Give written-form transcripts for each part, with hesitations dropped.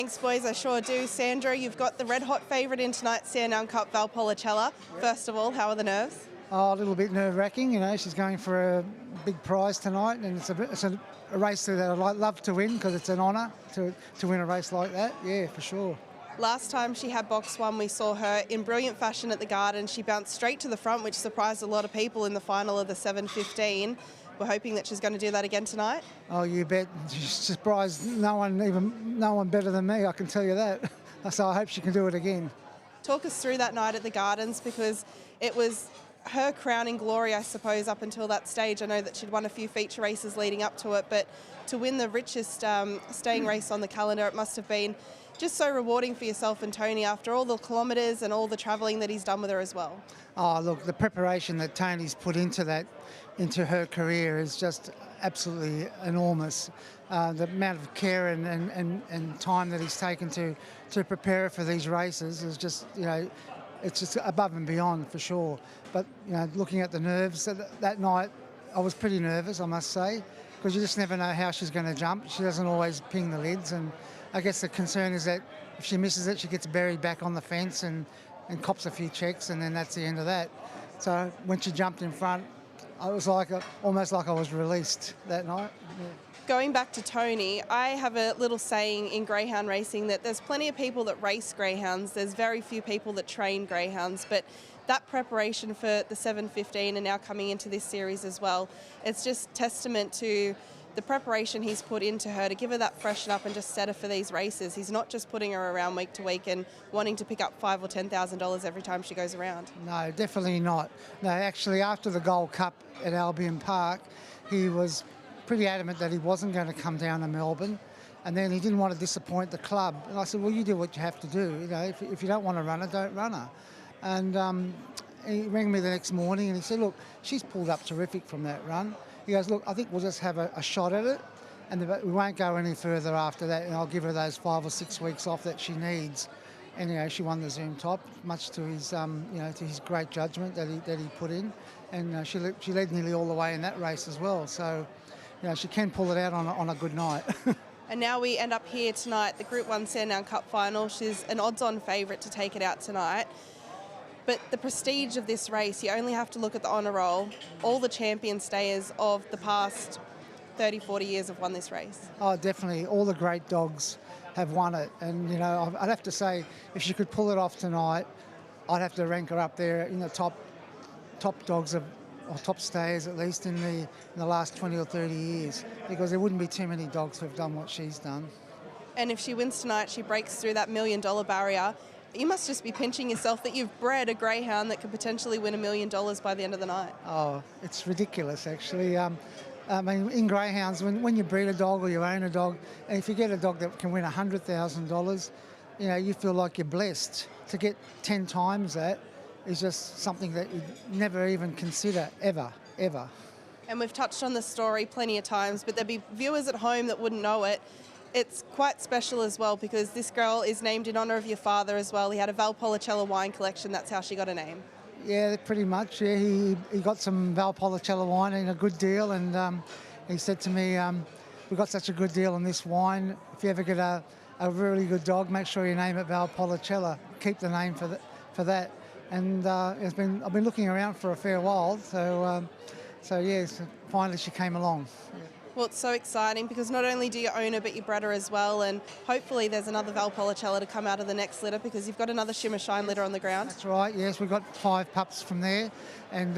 Thanks, boys, I sure do. Sandro, you've got the red-hot favourite in tonight's Sandown Cup, Valpolicella. First of all, how are the nerves? Oh, a little bit nerve-wracking. She's going for a big prize tonight, and it's a race that I'd love to win because it's an honour to win a race like that. Yeah, for sure. Last time she had box one, we saw her in brilliant fashion at the Garden. She bounced straight to the front, which surprised a lot of people in the final of the 7:15. We're hoping that she's going to do that again tonight. Oh, you bet. She's surprised no one better than me, I can tell you that. So I hope she can do it again. Talk us through that night at the Gardens, because it was her crowning glory, I suppose, up until that stage. I know that she'd won a few feature races leading up to it, but to win the richest staying race on the calendar, it must have been just so rewarding for yourself and Tony after all the kilometres and all the travelling that he's done with her as well. Oh, look, the preparation that Tony's put into her career is just absolutely enormous. The amount of care and time that he's taken to prepare her for these races is just, it's just above and beyond for sure. But, looking at the nerves, that night I was pretty nervous, I must say, because you just never know how she's going to jump. She doesn't always ping the lids, and I guess the concern is that if she misses it, she gets buried back on the fence and cops a few checks, and then that's the end of that. So when she jumped in front, I was almost like I was released that night. Yeah. Going back to Tony, I have a little saying in greyhound racing that there's plenty of people that race greyhounds, there's very few people that train greyhounds, but that preparation for the 7:15 and now coming into this series as well, it's just testament to the preparation he's put into her to give her that freshen up and just set her for these races. He's not just putting her around week to week and wanting to pick up $5,000 or $10,000 every time she goes around. No, definitely not. No, actually, after the Gold Cup at Albion Park, he was pretty adamant that he wasn't going to come down to Melbourne, and then he didn't want to disappoint the club. And I said, well, you do what you have to do. If you don't want to run her, don't run her. And he rang me the next morning and he said, look, she's pulled up terrific from that run. He goes, look, I think we'll just have a shot at it, and we won't go any further after that, and I'll give her those 5 or 6 weeks off that she needs. And she won the Zoom Top, much to his to his great judgment that he put in, and she led nearly all the way in that race as well. So she can pull it out on a good night. And now we end up here tonight, the Group 1 Sandown Cup final. She's an odds-on favourite to take it out tonight. But the prestige of this race, you only have to look at the honour roll. All the champion stayers of the past 30, 40 years have won this race. Oh, definitely. All the great dogs have won it. And, I'd have to say, if she could pull it off tonight, I'd have to rank her up there in the top dogs or top stayers, at least in the last 20 or 30 years, because there wouldn't be too many dogs who have done what she's done. And if she wins tonight, she breaks through that $1 million barrier. You must just be pinching yourself that you've bred a greyhound that could potentially win $1 million by the end of the night. Oh, it's ridiculous, actually. In greyhounds, when you breed a dog or you own a dog, and if you get a dog that can win $100,000, you feel like you're blessed. To get 10 times that is just something that you'd never even consider, ever. And we've touched on this story plenty of times, but there'd be viewers at home that wouldn't know it. It's quite special as well, because this girl is named in honour of your father as well. He had a Valpolicella wine collection. That's how she got a name. Yeah, pretty much. Yeah, he got some Valpolicella wine in a good deal, and he said to me, we got such a good deal on this wine. If you ever get a really good dog, make sure you name it Valpolicella. Keep the name for that. And I've been looking around for a fair while, so yes, finally she came along. Yeah. Well, it's so exciting because not only do you own her, but you bred her as well, and hopefully there's another Valpolicella to come out of the next litter, because you've got another Shimmer Shine litter on the ground. That's right, yes, we've got 5 pups from there, and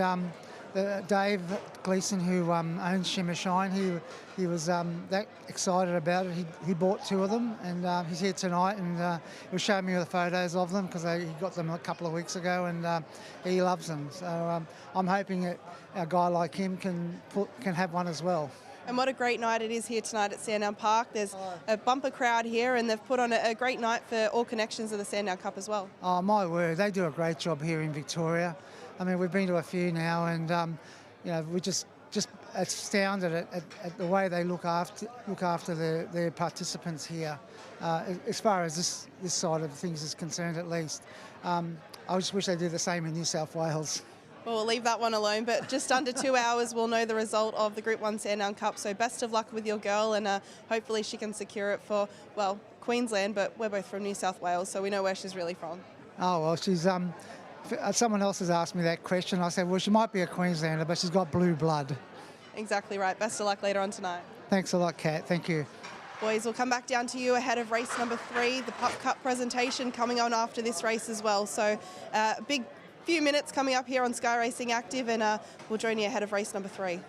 Dave Gleeson, who owns Shimmer Shine, he was that excited about it. He bought 2 of them, and he's here tonight, and he was showing me the photos of them because he got them a couple of weeks ago, and he loves them. So I'm hoping that a guy like him can have one as well. And what a great night it is here tonight at Sandown Park. There's a bumper crowd here, and they've put on a great night for all connections of the Sandown Cup as well. Oh, my word, they do a great job here in Victoria. I mean, we've been to a few now, and we're just astounded at the way they look after their participants here. As far as this side of things is concerned, at least. I just wish they did the same in New South Wales. Well, we'll leave that one alone, but just under 2 hours we'll know the result of the Group 1 Sandown Cup, so best of luck with your girl, and hopefully she can secure it for, well, Queensland, but we're both from New South Wales, so we know where she's really from. Oh, well, she's someone else has asked me that question. I said, well, she might be a Queenslander, but she's got blue blood. Exactly right. Best of luck later on tonight. Thanks a lot, Kat. Thank you. Boys, we'll come back down to you ahead of race number 3, the Pup Cup presentation coming on after this race as well. So big few minutes coming up here on Sky Racing Active, and we'll join you ahead of race number 3.